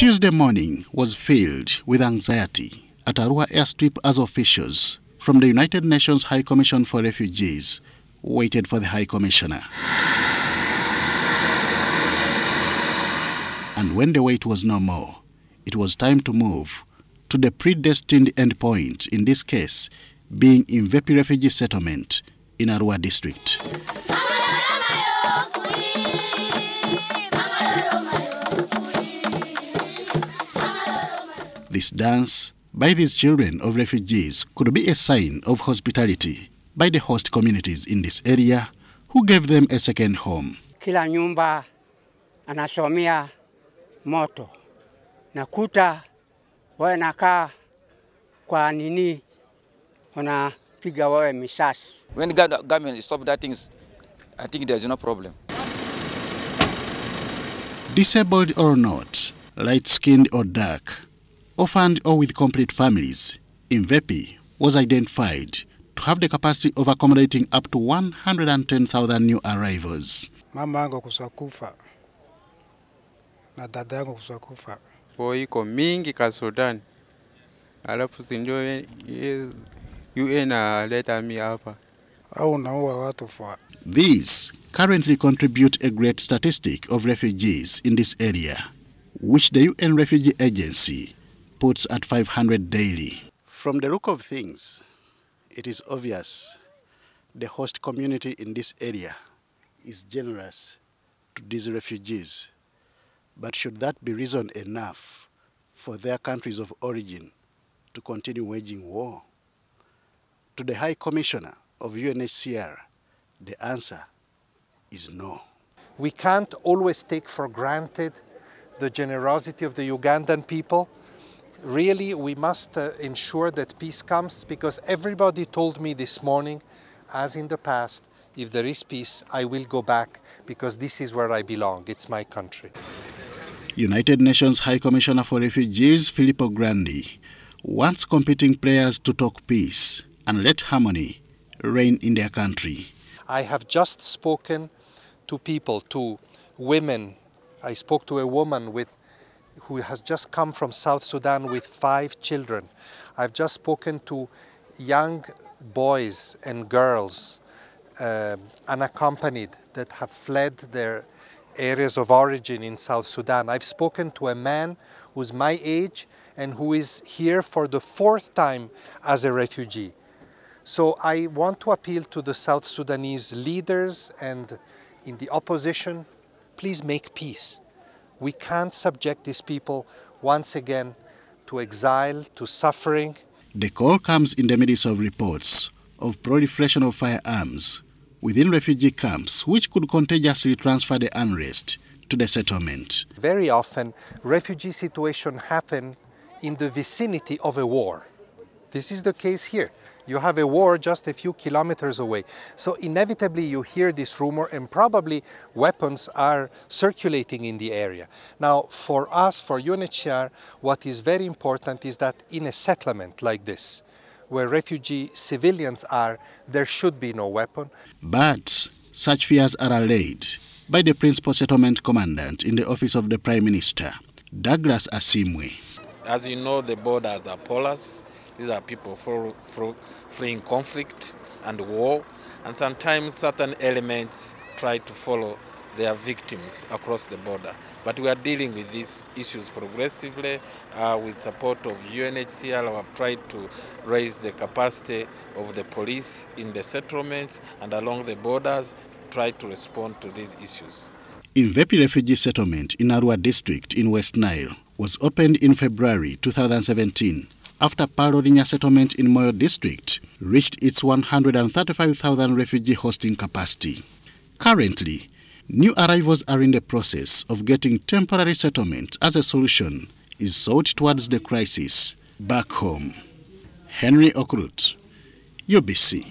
Tuesday morning was filled with anxiety at Arua airstrip as officials from the United Nations High Commission for Refugees waited for the High Commissioner. And when the wait was no more, it was time to move to the predestined endpoint, in this case being Mvepi Refugee Settlement in Arua district. This dance by these children of refugees could be a sign of hospitality by the host communities in this area who gave them a second home. Kila nyumba anasomia moto. Nakuta wawe nakaa kwa nini wanapiga wawe misasi. When the government stop that things, I think there's no problem. Disabled or not, light-skinned or dark, orphaned or with complete families, Mvepi was identified to have the capacity of accommodating up to 110,000 new arrivals. Mama yangu kusakufa na dada yangu kusakufa. Iko mingi ka Sudan. Alafu sindio UN leta mi hapa. Au naua watu for. These currently contribute a great statistic of refugees in this area, which the UN Refugee Agency puts at 500 daily. From the look of things, it is obvious the host community in this area is generous to these refugees. But should that be reason enough for their countries of origin to continue waging war? To the High Commissioner of UNHCR, the answer is no. We can't always take for granted the generosity of the Ugandan people. Really, we must ensure that peace comes, because everybody told me this morning, as in the past, if there is peace, I will go back, because this is where I belong. It's my country. United Nations High Commissioner for Refugees Filipo Grandi wants competing players to talk peace and let harmony reign in their country. I have just spoken to people, to women. I spoke to a woman who has just come from South Sudan with 5 children. I've just spoken to young boys and girls unaccompanied that have fled their areas of origin in South Sudan. I've spoken to a man who's my age and who is here for the 4th time as a refugee. So I want to appeal to the South Sudanese leaders and in the opposition, please make peace. We can't subject these people once again to exile, to suffering. The call comes in the midst of reports of proliferation of firearms within refugee camps, which could contagiously transfer the unrest to the settlement. Very often, refugee situations happen in the vicinity of a war. This is the case here. You have a war just a few kilometers away. So inevitably you hear this rumor, and probably weapons are circulating in the area. Now, for us, for UNHCR, what is very important is that in a settlement like this, where refugee civilians are, there should be no weapon. But such fears are allayed by the principal settlement commandant in the office of the Prime Minister, Douglas Asimwe. As you know, the borders are porous. These are people fleeing conflict and war, and sometimes certain elements try to follow their victims across the border. But we are dealing with these issues progressively with support of UNHCR. We have tried to raise the capacity of the police in the settlements and along the borders, try to respond to these issues. Mvepi Refugee Settlement in Arua District in West Nile was opened in February 2017 after Parodinya Settlement in Moyo District reached its 135,000 refugee hosting capacity. Currently, new arrivals are in the process of getting temporary settlement as a solution is sought towards the crisis back home. Henry Okrut, UBC.